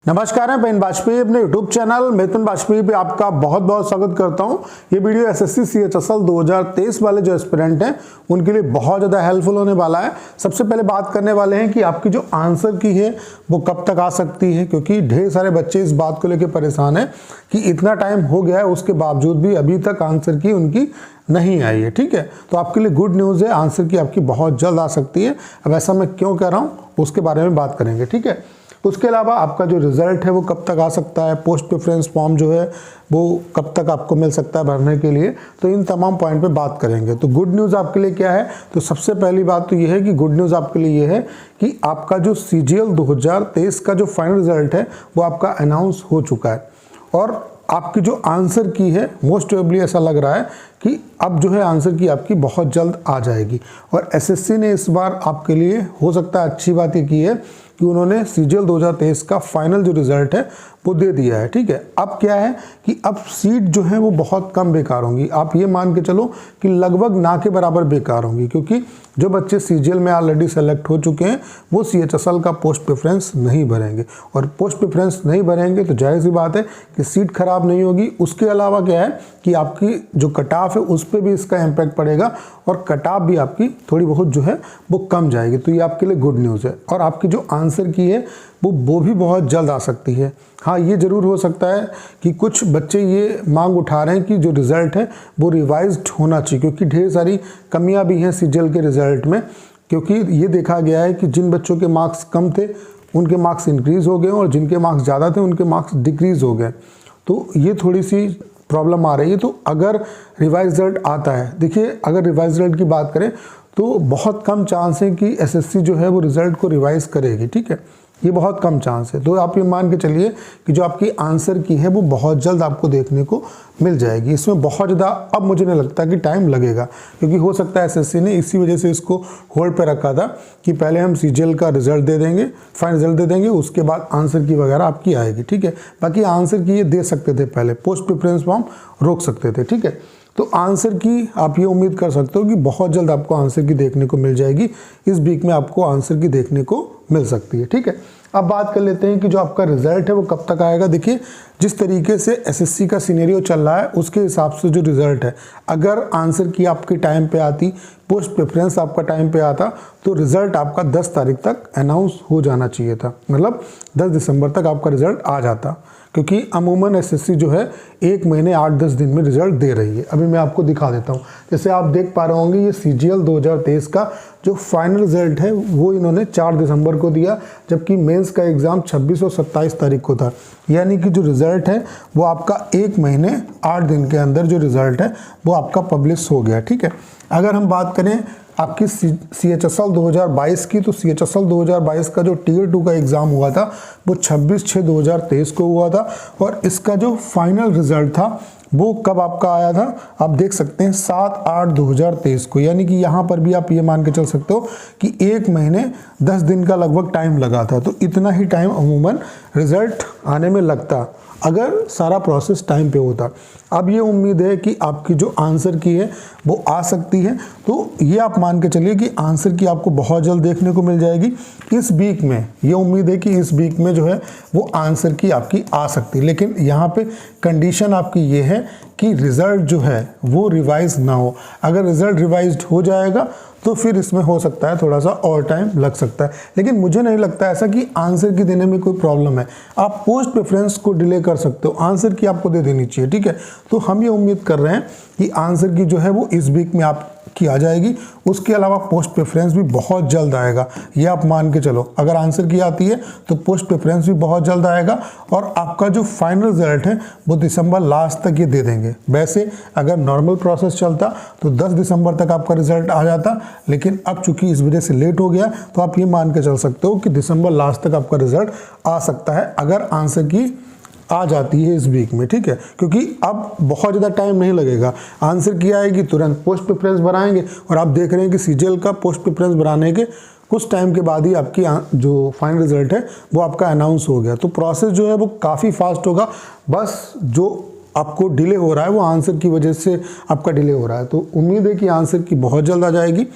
नमस्कार, मैं पेन बाजपेयी अपने यूट्यूब चैनल मिथुन बाजपेयी पे आपका बहुत बहुत स्वागत करता हूं। ये वीडियो एसएससी सीएचएसएल 2023 वाले जो एस्पिरेंट हैं उनके लिए बहुत ज़्यादा हेल्पफुल होने वाला है। सबसे पहले बात करने वाले हैं कि आपकी जो आंसर की है वो कब तक आ सकती है, क्योंकि ढेर सारे बच्चे इस बात को लेकर परेशान हैं कि इतना टाइम हो गया है उसके बावजूद भी अभी तक आंसर की उनकी नहीं आई है। ठीक है, तो आपके लिए गुड न्यूज़ है, आंसर की आपकी बहुत जल्द आ सकती है। अब ऐसा मैं क्यों कह रहा हूँ उसके बारे में बात करेंगे। ठीक है, उसके अलावा आपका जो रिजल्ट है वो कब तक आ सकता है, पोस्ट प्रेफरेंस फॉर्म जो है वो कब तक आपको मिल सकता है भरने के लिए, तो इन तमाम पॉइंट पे बात करेंगे। तो गुड न्यूज़ आपके लिए क्या है, तो सबसे पहली बात तो ये है कि गुड न्यूज़ आपके लिए ये है कि आपका जो सीजीएल 2023 का जो फाइनल रिजल्ट है वो आपका अनाउंस हो चुका है और आपकी जो आंसर की है मोस्ट प्रोबेबली ऐसा लग रहा है कि अब जो है आंसर की आपकी बहुत जल्द आ जाएगी। और एसएससी ने इस बार आपके लिए हो सकता है अच्छी बात ये की है कि उन्होंने सीजीएल 2023 का फाइनल जो रिजल्ट है वो दे दिया है। ठीक है, अब क्या है कि अब सीट जो है वो बहुत कम बेकार होंगी। आप ये मान के चलो कि लगभग ना के बराबर बेकार होंगी, क्योंकि जो बच्चे सीजीएल में ऑलरेडी सेलेक्ट हो चुके हैं वो सीएचएसएल का पोस्ट प्रेफरेंस नहीं भरेंगे, और पोस्ट प्रेफरेंस नहीं भरेंगे तो जाहिर सी बात है कि सीट खराब नहीं होगी। उसके अलावा क्या है कि आपकी जो कट ऑफ है उस पर भी इसका इम्पैक्ट पड़ेगा और कट ऑफ भी आपकी थोड़ी बहुत जो है वो कम जाएगी। तो ये आपके लिए गुड न्यूज़ है। और आपकी जो आंसर की है वो भी बहुत जल्द आ सकती है। हाँ, ये ज़रूर हो सकता है कि कुछ बच्चे ये मांग उठा रहे हैं कि जो रिज़ल्ट है वो रिवाइज्ड होना चाहिए, क्योंकि ढेर सारी कमियां भी हैं सीजीएल के रिज़ल्ट में। क्योंकि ये देखा गया है कि जिन बच्चों के मार्क्स कम थे उनके मार्क्स इंक्रीज़ हो गए और जिनके मार्क्स ज़्यादा थे उनके मार्क्स डिक्रीज़ हो गए। तो ये थोड़ी सी प्रॉब्लम आ रही है। तो अगर रिवाइज रिजल्ट आता है, देखिए अगर रिवाइज रिजल्ट की बात करें तो बहुत कम चांस है कि एसएससी जो है वो रिज़ल्ट को रिवाइज करेगी। ठीक है, ये बहुत कम चांस है। तो आप ये मान के चलिए कि जो आपकी आंसर की है वो बहुत जल्द आपको देखने को मिल जाएगी। इसमें बहुत ज़्यादा अब मुझे नहीं लगता कि टाइम लगेगा, क्योंकि हो सकता है एसएससी ने इसी वजह से इसको होल्ड पे रखा था कि पहले हम सीजीएल का रिजल्ट दे देंगे, फाइनल रिजल्ट दे देंगे, उसके बाद आंसर की वगैरह आपकी आएगी। ठीक है, बाकी आंसर की ये दे सकते थे, पहले पोस्ट प्रेफरेंस फॉर्म रोक सकते थे। ठीक है, तो आंसर की आप ये उम्मीद कर सकते हो कि बहुत जल्द आपको आंसर की देखने को मिल जाएगी। इस वीक में आपको आंसर की देखने को मिल सकती है। ठीक है, अब बात कर लेते हैं कि जो आपका रिजल्ट है वो कब तक आएगा। देखिए, जिस तरीके से एसएससी का सिनेरियो चल रहा है उसके हिसाब से जो रिजल्ट है, अगर आंसर की आपके टाइम पे आती, पोस्ट प्रेफरेंस आपका टाइम पे आता, तो रिजल्ट आपका 10 तारीख तक अनाउंस हो जाना चाहिए था। मतलब 10 दिसंबर तक आपका रिजल्ट आ जाता, क्योंकि अमूमन एसएससी जो है 1 महीने 8-10 दिन में रिजल्ट दे रही है। अभी मैं आपको दिखा देता हूँ। जैसे आप देख पा रहे होंगे, ये सीजीएल 2023 का जो फाइनल रिजल्ट है वो इन्होंने 4 दिसंबर को दिया, जबकि मेंस का एग्ज़ाम 26 और 27 तारीख को था। यानी कि जो रिज़ल्ट है वो आपका 1 महीने 8 दिन के अंदर जो रिज़ल्ट है वो आपका पब्लिश हो गया। ठीक है, अगर हम बात करें आपकी सीएचएसएल 2022 की, तो सीएचएसएल 2022 का जो टियर 2 का एग्ज़ाम हुआ था वो 26/6/2023 को हुआ था, और इसका जो फाइनल रिज़ल्ट था वो कब आपका आया था, आप देख सकते हैं 7/8/2023 को। यानी कि यहाँ पर भी आप ये मान के चल सकते हो कि 1 महीने 10 दिन का लगभग टाइम लगा था। तो इतना ही टाइम अमूमन रिज़ल्ट आने में लगता अगर सारा प्रोसेस टाइम पे होता। अब ये उम्मीद है कि आपकी जो आंसर की है वो आ सकती है। तो ये आप मान के चलिए कि आंसर की आपको बहुत जल्द देखने को मिल जाएगी इस वीक में। ये उम्मीद है कि इस वीक में जो है वो आंसर की आपकी आ सकती है। लेकिन यहाँ पे कंडीशन आपकी ये है कि रिज़ल्ट जो है वो रिवाइज ना हो। अगर रिज़ल्ट रिवाइज्ड हो जाएगा तो फिर इसमें हो सकता है थोड़ा सा और टाइम लग सकता है। लेकिन मुझे नहीं लगता ऐसा कि आंसर की देने में कोई प्रॉब्लम है। आप पोस्ट प्रेफरेंस को डिले कर सकते हो, आंसर की आपको दे देनी चाहिए। ठीक है, तो हम ये उम्मीद कर रहे हैं कि आंसर की जो है वो इस वीक में आपकी आ जाएगी। उसके अलावा पोस्ट प्रेफरेंस भी बहुत जल्द आएगा, ये आप मान के चलो। अगर आंसर की आती है तो पोस्ट प्रेफरेंस भी बहुत जल्द आएगा, और आपका जो फाइनल रिजल्ट है वो दिसंबर लास्ट तक ये दे देंगे। वैसे अगर नॉर्मल प्रोसेस चलता तो 10 दिसंबर तक आपका रिजल्ट आ जाता, लेकिन अब चूंकि इस वजह से लेट हो गया तो आप ये मान के चल सकते हो कि दिसंबर लास्ट तक आपका रिजल्ट आ सकता है, अगर आंसर की आ जाती है इस वीक में। ठीक है, क्योंकि अब बहुत ज़्यादा टाइम नहीं लगेगा। आंसर की आएगी, तुरंत पोस्ट प्रेफरेंस बनाएंगे, और आप देख रहे हैं कि सीजीएल का पोस्ट प्रेफरेंस बनाने के कुछ टाइम के बाद ही आपकी जो फाइनल रिजल्ट है वो आपका अनाउंस हो गया। तो प्रोसेस जो है वो काफ़ी फास्ट होगा। बस जो आपको डिले हो रहा है वो आंसर की वजह से आपका डिले हो रहा है। तो उम्मीद है कि आंसर की बहुत जल्द आ जाएगी।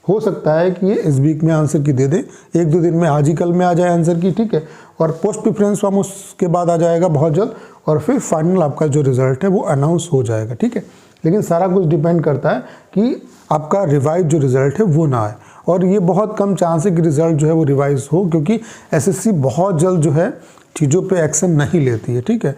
हो सकता है कि ये इस वीक में आंसर की दे दे, 1-2 दिन में, आज ही कल में आ जाए आंसर की, ठीक है। और पोस्ट प्रेफरेंस फॉर्म उसके बाद आ जाएगा बहुत जल्द, और फिर फाइनल आपका जो रिजल्ट है वो अनाउंस हो जाएगा, ठीक है। लेकिन सारा कुछ डिपेंड करता है कि आपका रिवाइज जो रिजल्ट है वो ना आए, और ये बहुत कम चांस है कि रिजल्ट जो है वो रिवाइज हो, क्योंकि एसएससी बहुत जल्द जो है चीज़ों पे एक्शन नहीं लेती है, ठीक है।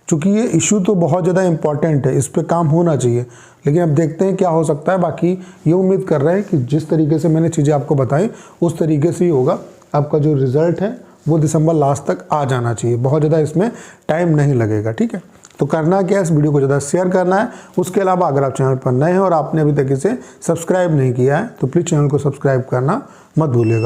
चूँकि ये इशू तो बहुत ज़्यादा इंपॉर्टेंट है, इस पे काम होना चाहिए, लेकिन अब देखते हैं क्या हो सकता है। बाकी ये उम्मीद कर रहे हैं कि जिस तरीके से मैंने चीज़ें आपको बताई उस तरीके से ही होगा। आपका जो रिज़ल्ट है वो दिसंबर लास्ट तक आ जाना चाहिए, बहुत ज़्यादा इसमें टाइम नहीं लगेगा, ठीक है। तो करना क्या है, इस वीडियो को ज़्यादा शेयर करना है। उसके अलावा अगर आप चैनल पर नए हैं और आपने अभी तक इसे सब्सक्राइब नहीं किया है तो प्लीज़ चैनल को सब्सक्राइब करना मत भूलिएगा।